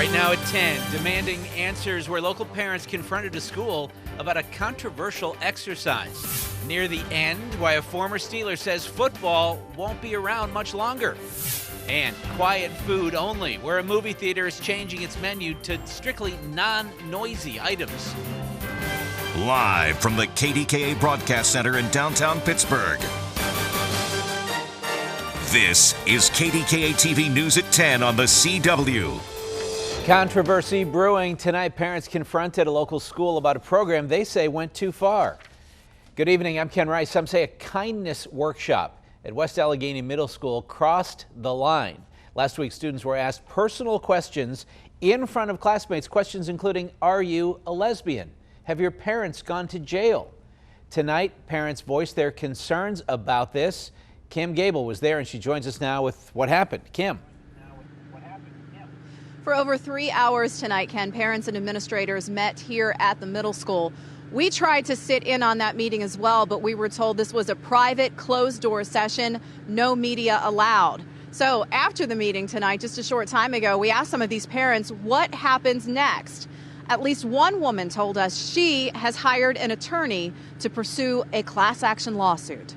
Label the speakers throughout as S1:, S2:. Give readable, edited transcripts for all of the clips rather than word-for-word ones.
S1: Right now at 10, demanding answers where local parents confronted a school about a controversial exercise. Near the end, why a former Steeler says football won't be around much longer. And quiet food only, where a movie theater is changing its menu to strictly non-noisy items.
S2: Live from the Kdka Broadcast Center in downtown Pittsburgh. This is Kdka TV News at 10 on the CW.
S1: Controversy brewing tonight. Parents confronted a local school about a program they say went too far. Good evening, I'm Ken Rice. Some say a kindness workshop at West Allegheny Middle School crossed the line. Last week, students were asked personal questions in front of classmates. Questions including, are you a lesbian? Have your parents gone to jail? Tonight, parents voiced their concerns about this. Kim Gable was there and she joins us now with what happened. Kim.
S3: For over 3 hours tonight, Ken, parents and administrators met here at the middle school. We tried to sit in on that meeting as well, but we were told this was a private, closed-door session, no media allowed. So after the meeting tonight, just a short time ago, we asked some of these parents what happens next. At least one woman told us she has hired an attorney to pursue a class action lawsuit.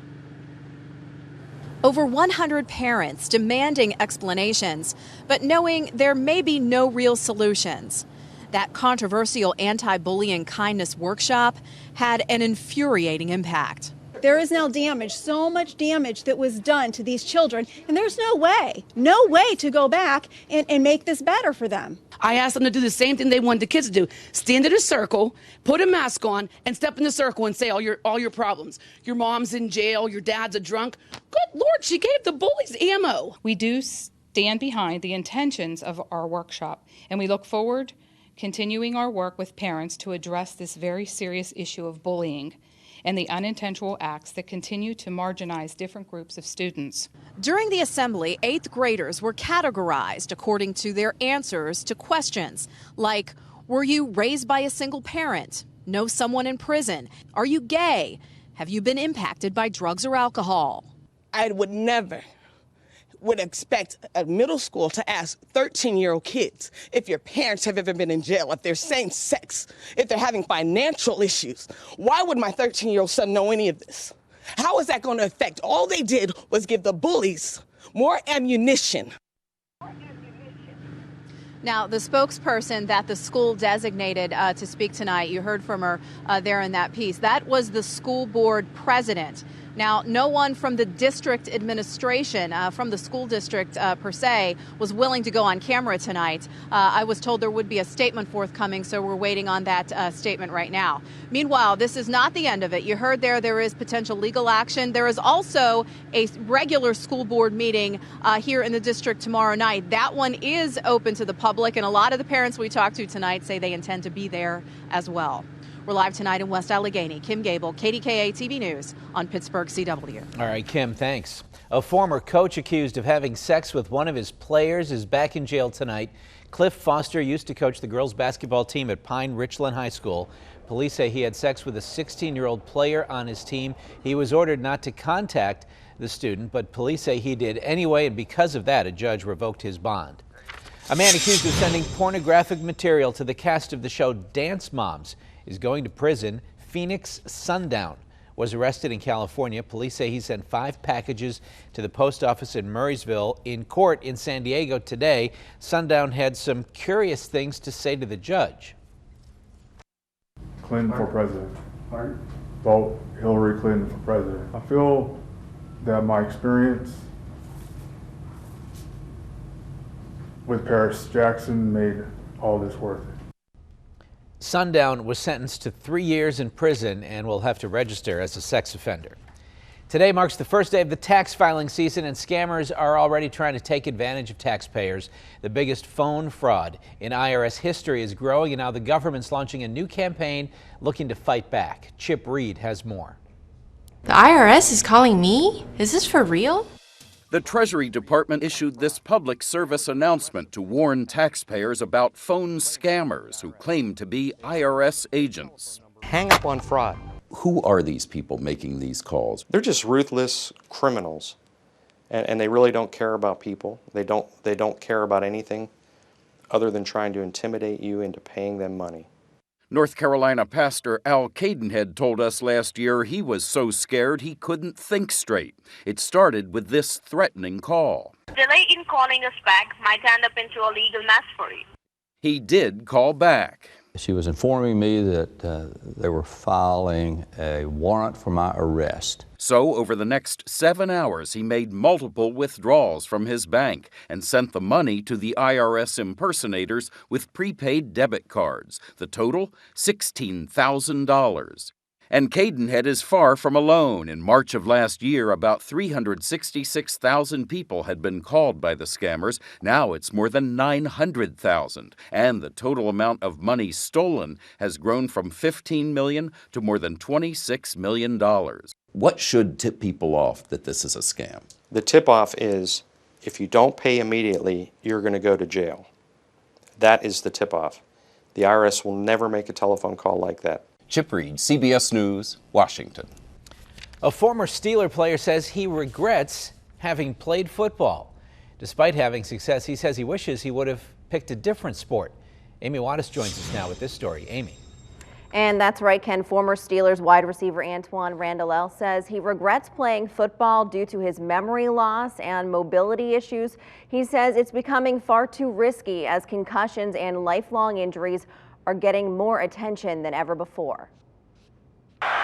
S3: Over 100 parents demanding explanations, but knowing there may be no real solutions. That controversial anti-bullying kindness workshop had an infuriating impact.
S4: There is now damage, so much damage that was done to these children, and there's no way to go back and make this better for them.
S5: I asked them to do the same thing they wanted the kids to do. Stand in a circle, put a mask on, and step in the circle and say all your problems. Your mom's in jail, your dad's a drunk. Good Lord, she gave the bullies ammo.
S6: We do stand behind the intentions of our workshop, and we look forward continuing our work with parents to address this very serious issue of bullying and the unintentional acts that continue to marginalize different groups of students.
S3: During the assembly, 8th graders were categorized according to their answers to questions like, were you raised by a single parent? Know someone in prison? Are you gay? Have you been impacted by drugs or alcohol?
S7: I would expect a middle school to ask 13-year-old kids if your parents have ever been in jail, if they're same sex, if they're having financial issues. Why would my 13-year-old son know any of this? How is that going to affect? All they did was give the bullies more ammunition.
S3: Now, the spokesperson that the school designated to speak tonight, you heard from her there in that piece, that was the school board president. Now, no one from the district administration, from the school district per se, was willing to go on camera tonight. I was told there would be a statement forthcoming, so we're waiting on that statement right now. Meanwhile, this is not the end of it. You heard there is potential legal action. There is also a regular school board meeting here in the district tomorrow night. That one is open to the public, and a lot of the parents we talked to tonight say they intend to be there as well. We're live tonight in West Allegheny. Kim Gable, KDKA TV News on Pittsburgh CW.
S1: All right, Kim, thanks. A former coach accused of having sex with one of his players is back in jail tonight. Cliff Foster used to coach the girls basketball team at Pine Richland High School. Police say he had sex with a 16-year-old player on his team. He was ordered not to contact the student, but police say he did anyway, and because of that, a judge revoked his bond. A man accused of sending pornographic material to the cast of the show Dance Moms is going to prison. Phoenix Sundown was arrested in California. Police say he sent 5 packages to the post office in Murraysville. In court in San Diego today, Sundown had some curious things to say to the judge.
S8: Clinton for president. Vote Hillary Clinton for president. I feel that my experience with Paris Jackson made all this worth it.
S1: Sundown was sentenced to 3 years in prison and will have to register as a sex offender. Today marks the first day of the tax filing season, and scammers are already trying to take advantage of taxpayers. The biggest phone fraud in IRS history is growing, and now the government's launching a new campaign looking to fight back. Chip Reed has more.
S9: The IRS is calling me? Is this for real?
S10: The Treasury Department issued this public service announcement to warn taxpayers about phone scammers who claim to be IRS agents.
S11: Hang up on fraud.
S12: Who are these people making these calls?
S11: They're just ruthless criminals, and they really don't care about people. They don't care about anything. other than trying to intimidate you into paying them money.
S10: North Carolina pastor Al Kdka told us last year he was so scared he couldn't think straight. It started with this threatening call.
S13: Delay in calling us back might end up into a legal mess for you.
S10: He did call back.
S14: She was informing me that they were filing a warrant for my arrest.
S10: So over the next 7 hours, he made multiple withdrawals from his bank and sent the money to the IRS impersonators with prepaid debit cards. The total, $16,000. And Kdka is far from alone. In March of last year, about 366,000 people had been called by the scammers. Now it's more than 900,000. And the total amount of money stolen has grown from $15 million to more than $26 million.
S12: What should tip people off that this is a scam?
S11: The tip-off is, if you don't pay immediately, you're going to go to jail. That is the tip-off. The IRS will never make a telephone call like that.
S12: Chip Reed, CBS News, Washington.
S1: A former Steeler player says he regrets having played football. Despite having success, he says he wishes he would have picked a different sport. Amy Wattis joins us now with this story. Amy.
S15: And that's right, Ken. Former Steelers wide receiver Antwaan Randall says he regrets playing football due to his memory loss and mobility issues. He says it's becoming far too risky as concussions and lifelong injuries are getting more attention than ever before.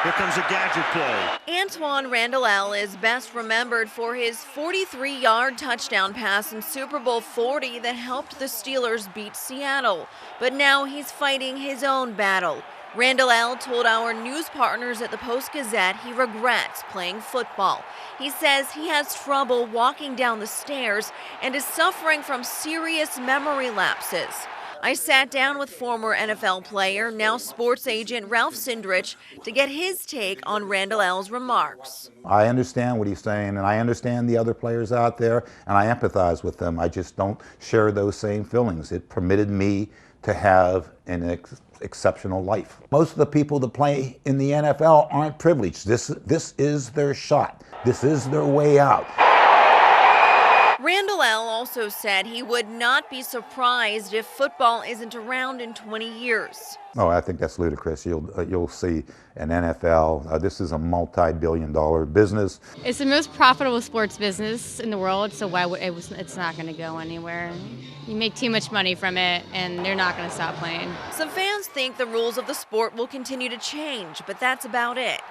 S2: Here comes a gadget play.
S15: Antwaan Randall is best remembered for his 43-yard touchdown pass in Super Bowl 40 that helped the Steelers beat Seattle. But now he's fighting his own battle. Randall told our news partners at the Post-Gazette he regrets playing football. He says he has trouble walking down the stairs and is suffering from serious memory lapses. I sat down with former NFL player, now sports agent Ralph Sindrich to get his take on Randall's remarks.
S16: I understand what he's saying, and I understand the other players out there, and I empathize with them. I just don't share those same feelings. It permitted me to have an exceptional life. Most of the people that play in the NFL aren't privileged. This is their shot. This is their way out.
S15: Randall also said he would not be surprised if football isn't around in 20 years.
S16: Oh, I think that's ludicrous. You'll see an NFL. This is a multi-billion-dollar business.
S17: It's the most profitable sports business in the world, so why would it's not going to go anywhere. You make too much money from it, and they're not going to stop playing.
S15: Some fans think the rules of the sport will continue to change, but that's about it.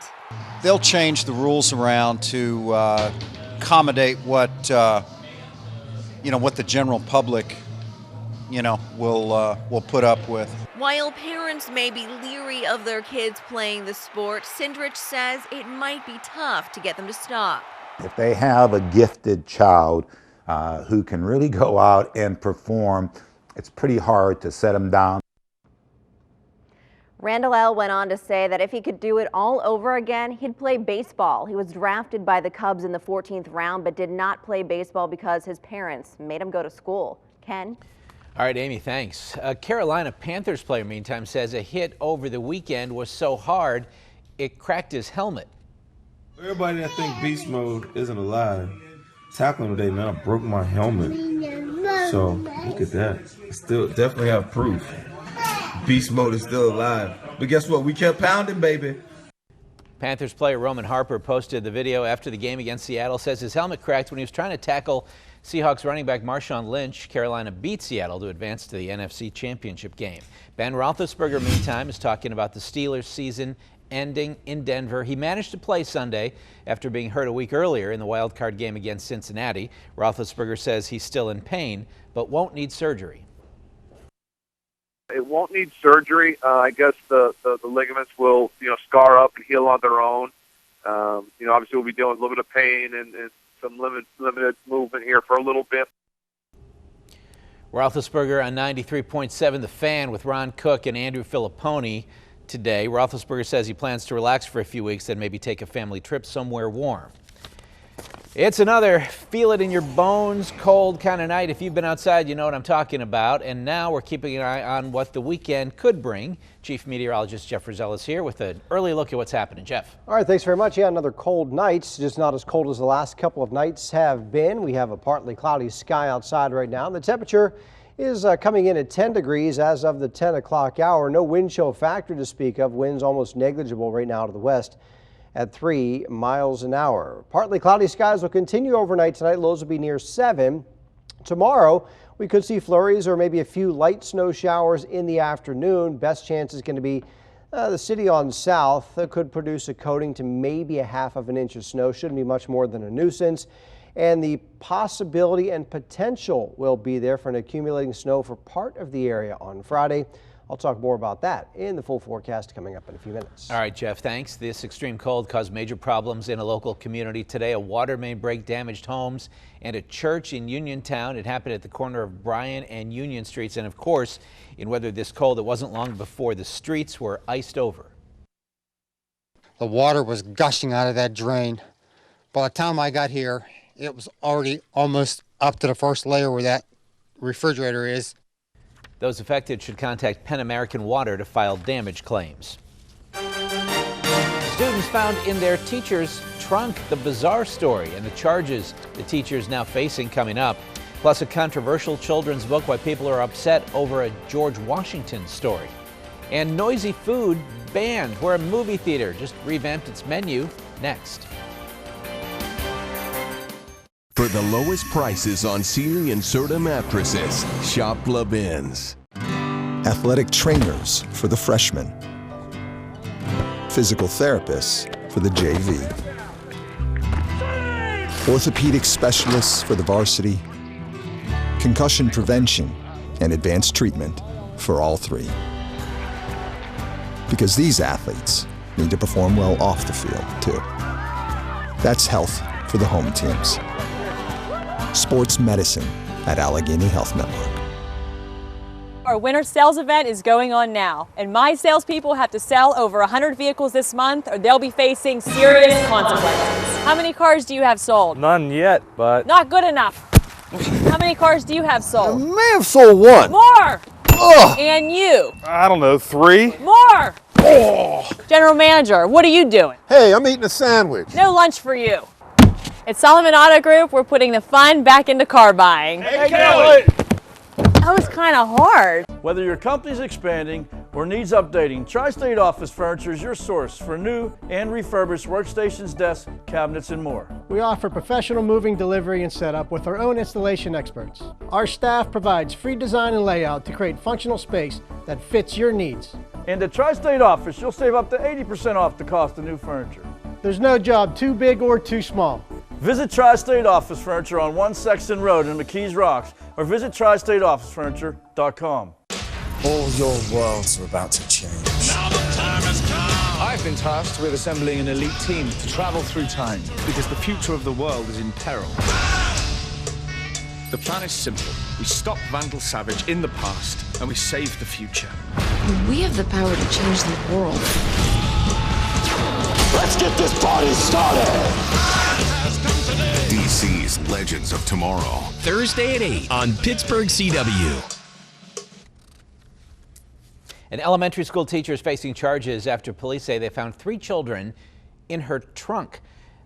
S18: They'll change the rules around to accommodate what what the general public, will put up with.
S15: While parents may be leery of their kids playing the sport, Sindrich says it might be tough to get them to stop.
S16: If they have a gifted child who can really go out and perform, it's pretty hard to set them down.
S15: Randall went on to say that if he could do it all over again, he'd play baseball. He was drafted by the Cubs in the 14th round, but did not play baseball because his parents made him go to school. Ken?
S1: All right, Amy, thanks. A Carolina Panthers player, meantime, says a hit over the weekend was so hard it cracked his helmet.
S19: Everybody that think beast mode isn't alive, tackling today, man, I broke my helmet. So look at that. I still definitely have proof. Beast mode is still alive. But guess what? We kept pounding, baby.
S1: Panthers player Roman Harper posted the video after the game against Seattle, says his helmet cracked when he was trying to tackle Seahawks running back Marshawn Lynch. Carolina beat Seattle to advance to the NFC Championship game. Ben Roethlisberger, meantime, is talking about the Steelers' season ending in Denver. He managed to play Sunday after being hurt a week earlier in the wild card game against Cincinnati. Roethlisberger says he's still in pain, but won't need surgery.
S20: It won't need surgery. I guess the ligaments will, scar up and heal on their own. Obviously we'll be dealing with a little bit of pain and some limited movement here for a little bit.
S1: Roethlisberger on 93.7 The Fan with Ron Cook and Andrew Filipponi today. Roethlisberger says he plans to relax for a few weeks, then maybe take a family trip somewhere warm. It's another feel it in your bones, cold kind of night. If you've been outside, you know what I'm talking about. And now we're keeping an eye on what the weekend could bring. Chief Meteorologist Jeff Rizell is here with an early look at what's happening. Jeff.
S21: All right, thanks very much. Yeah, another cold night, just not as cold as the last couple of nights have been. We have a partly cloudy sky outside right now. The temperature is coming in at 10 degrees as of the 10 o'clock hour. No wind chill factor to speak of. Winds almost negligible right now to the west at 3 miles an hour. Partly cloudy skies will continue overnight tonight. Lows will be near 7. Tomorrow, we could see flurries or maybe a few light snow showers in the afternoon. Best chance is going to be the city on south. That could produce a coating to maybe a half of an inch of snow. Shouldn't be much more than a nuisance. And the possibility and potential will be there for an accumulating snow for part of the area on Friday. I'll talk more about that in the full forecast coming up in a few minutes.
S1: All right, Jeff, thanks. This extreme cold caused major problems in a local community today. A water main break damaged homes and a church in Uniontown. It happened at the corner of Bryan and Union Streets. And of course, in weather this cold, it wasn't long before the streets were iced over.
S4: The water was gushing out of that drain. By the time I got here, it was already almost up to the first layer where that refrigerator is.
S1: Those affected should contact Penn American Water to file damage claims. Students found in their teacher's trunk, the bizarre story and the charges the teacher's now facing coming up. Plus a controversial children's book, why people are upset over a George Washington story. And noisy food banned, where a movie theater just revamped its menu. Next.
S22: For the lowest prices on Sealy and Serta mattresses, shop Levin's.
S23: Athletic trainers for the freshmen. Physical therapists for the JV. Orthopedic specialists for the varsity. Concussion prevention and advanced treatment for all three. Because these athletes need to perform well off the field, too. That's health for the home teams. Sports medicine at Allegheny Health Network.
S24: Our winter sales event is going on now, and my salespeople have to sell over 100 vehicles this month or they'll be facing serious consequences. How many cars do you have sold?
S25: None yet, but...
S24: Not good enough. How many cars do you have sold?
S25: I may have sold one.
S24: More!
S25: Ugh.
S24: And you?
S25: I don't know, 3.
S24: More!
S25: Oh.
S24: General Manager, what are you doing?
S25: Hey, I'm eating a sandwich.
S24: No lunch for you. At Solomon Auto Group, we're putting the fun back into car buying.
S25: Hey, Kelly!
S24: That was kind of hard.
S26: Whether your company's expanding or needs updating, Tri-State Office Furniture is your source for new and refurbished workstations, desks, cabinets, and more.
S27: We offer professional moving, delivery, and setup with our own installation experts. Our staff provides free design and layout to create functional space that fits your needs.
S26: And at Tri-State Office, you'll save up to 80% off the cost of new furniture.
S27: There's no job too big or too small.
S26: Visit Tri-State Office Furniture on 1 Sexton Road in McKees Rocks or visit tristateofficefurniture.com.
S28: All your worlds are about to change.
S29: Now the time has come. I've been tasked with assembling an elite team to travel through time because the future of the world is in peril. The plan is simple. We stop Vandal Savage in the past and we save the future.
S9: We have the power to change the world.
S29: Let's get this party started!
S2: DC's Legends of Tomorrow.
S30: Thursday at 8 on Pittsburgh CW.
S1: An elementary school teacher is facing charges after police say they found 3 children in her trunk.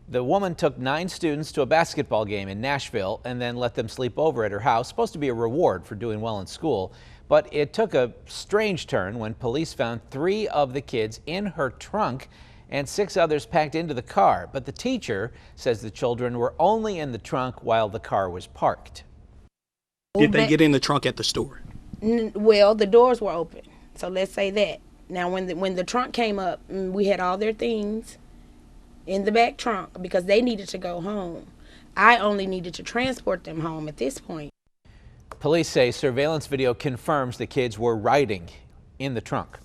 S1: The woman took 9 students to a basketball game in Nashville and then let them sleep over at her house, supposed to be a reward for doing well in school. But it took a strange turn when police found 3 of the kids in her trunk and 6 others packed into the car. But the teacher says the children were only in the trunk while the car was parked.
S31: Did they get in the trunk at the store?
S32: Well, the doors were open, so let's say that. Now, when the trunk came up, we had all their things in the back trunk because they needed to go home. I only needed to transport them home at this point.
S1: Police say surveillance video confirms the kids were riding in the trunk.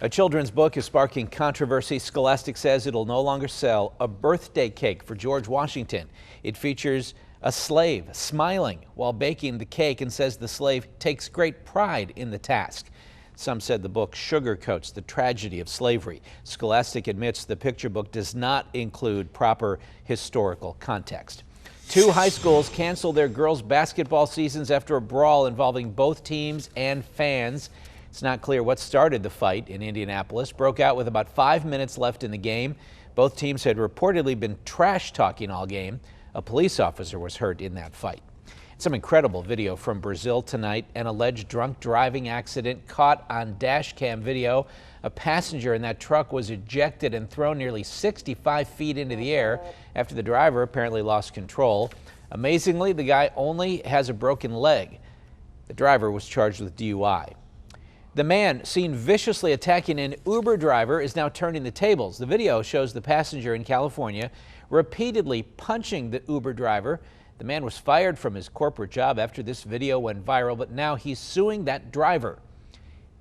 S1: A children's book is sparking controversy. Scholastic says it'll no longer sell a birthday cake for George Washington. It features a slave smiling while baking the cake and says the slave takes great pride in the task. Some said the book sugarcoats the tragedy of slavery. Scholastic admits the picture book does not include proper historical context. 2 high schools canceled their girls' basketball seasons after a brawl involving both teams and fans. It's not clear what started the fight in Indianapolis. Broke out with about 5 minutes left in the game. Both teams had reportedly been trash talking all game. A police officer was hurt in that fight. Some incredible video from Brazil tonight. An alleged drunk driving accident caught on dash cam video. A passenger in that truck was ejected and thrown nearly 65 feet into the air after the driver apparently lost control. Amazingly, the guy only has a broken leg. The driver was charged with DUI. The man seen viciously attacking an Uber driver is now turning the tables. The video shows the passenger in California repeatedly punching the Uber driver. The man was fired from his corporate job after this video went viral, but now he's suing that driver.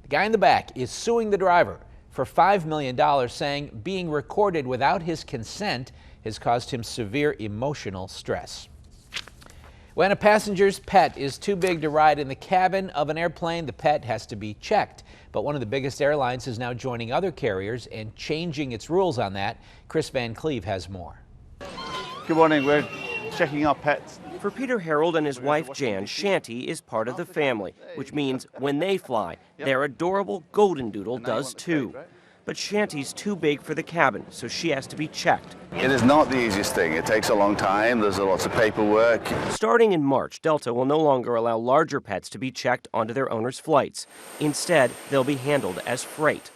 S1: The guy in the back is suing the driver for $5 million, saying being recorded without his consent has caused him severe emotional stress. When a passenger's pet is too big to ride in the cabin of an airplane, the pet has to be checked. But one of the biggest airlines is now joining other carriers and changing its rules on that. Chris Van Cleve has more.
S3: Good morning. We're checking our pets.
S5: For Peter Harold and his wife Jan, Shanty is part of the family, which means when they fly, their adorable golden doodle does too. But Shanty's too big for the cabin, so she has to be checked.
S6: It is not the easiest thing. It takes a long time. There's lots of paperwork.
S5: Starting in March, Delta will no longer allow larger pets to be checked onto their owners' flights. Instead, they'll be handled as freight.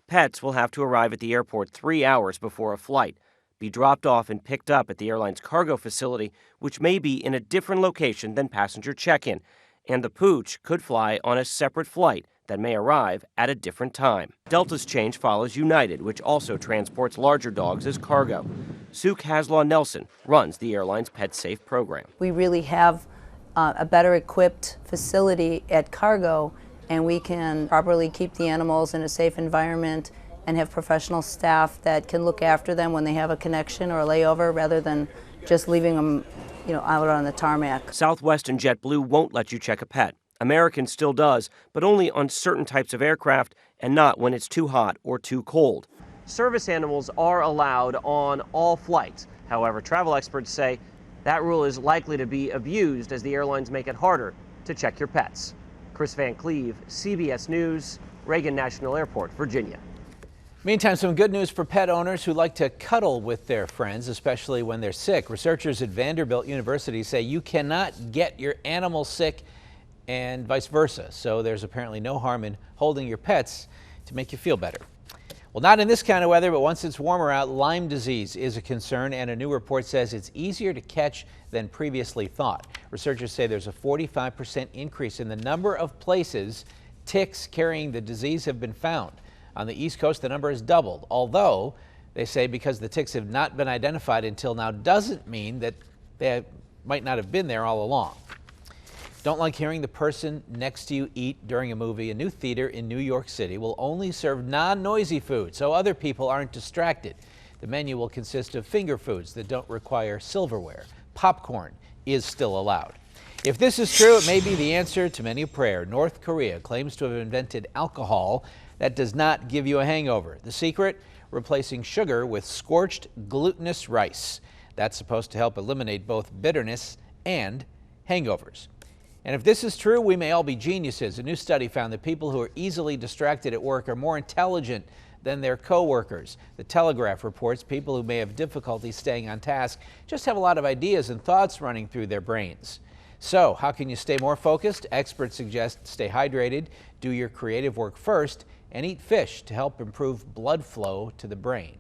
S5: Pets will have to arrive at the airport 3 hours before a flight, be dropped off and picked up at the airline's cargo facility, which may be in a different location than passenger check-in, and the pooch could fly on a separate flight that may arrive at a different time. Delta's change follows United, which also transports larger dogs as cargo. Sue Caslaw Nelson runs the airline's Pet Safe program.
S7: We really have a better equipped facility at cargo, and we can properly keep the animals in a safe environment and have professional staff that can look after them when they have a connection or a layover, rather than just leaving them, out on the tarmac.
S5: Southwest and JetBlue won't let you check a pet. American still does, but only on certain types of aircraft and not when it's too hot or too cold. Service animals are allowed on all flights. However, travel experts say that rule is likely to be abused as the airlines make it harder to check your pets. Chris Van Cleve, CBS News, Reagan National Airport, Virginia.
S1: Meantime, some good news for pet owners who like to cuddle with their friends, especially when they're sick. Researchers at Vanderbilt University say you cannot get your animal sick and vice versa. So there's apparently no harm in holding your pets to make you feel better. Well, not in this kind of weather, but once it's warmer out, Lyme disease is a concern, and a new report says it's easier to catch than previously thought. Researchers say there's a 45% increase in the number of places ticks carrying the disease have been found. On the East Coast, the number has doubled, although they say because the ticks have not been identified until now doesn't mean that they might not have been there all along. Don't like hearing the person next to you eat during a movie? A new theater in New York City will only serve non-noisy food so other people aren't distracted. The menu will consist of finger foods that don't require silverware. Popcorn is still allowed. If this is true, it may be the answer to many a prayer. North Korea claims to have invented alcohol that does not give you a hangover. The secret? Replacing sugar with scorched glutinous rice. That's supposed to help eliminate both bitterness and hangovers. And if this is true, we may all be geniuses. A new study found that people who are easily distracted at work are more intelligent than their co-workers. The Telegraph reports people who may have difficulty staying on task just have a lot of ideas and thoughts running through their brains. So, how can you stay more focused? Experts suggest stay hydrated, do your creative work first, and eat fish to help improve blood flow to the brain.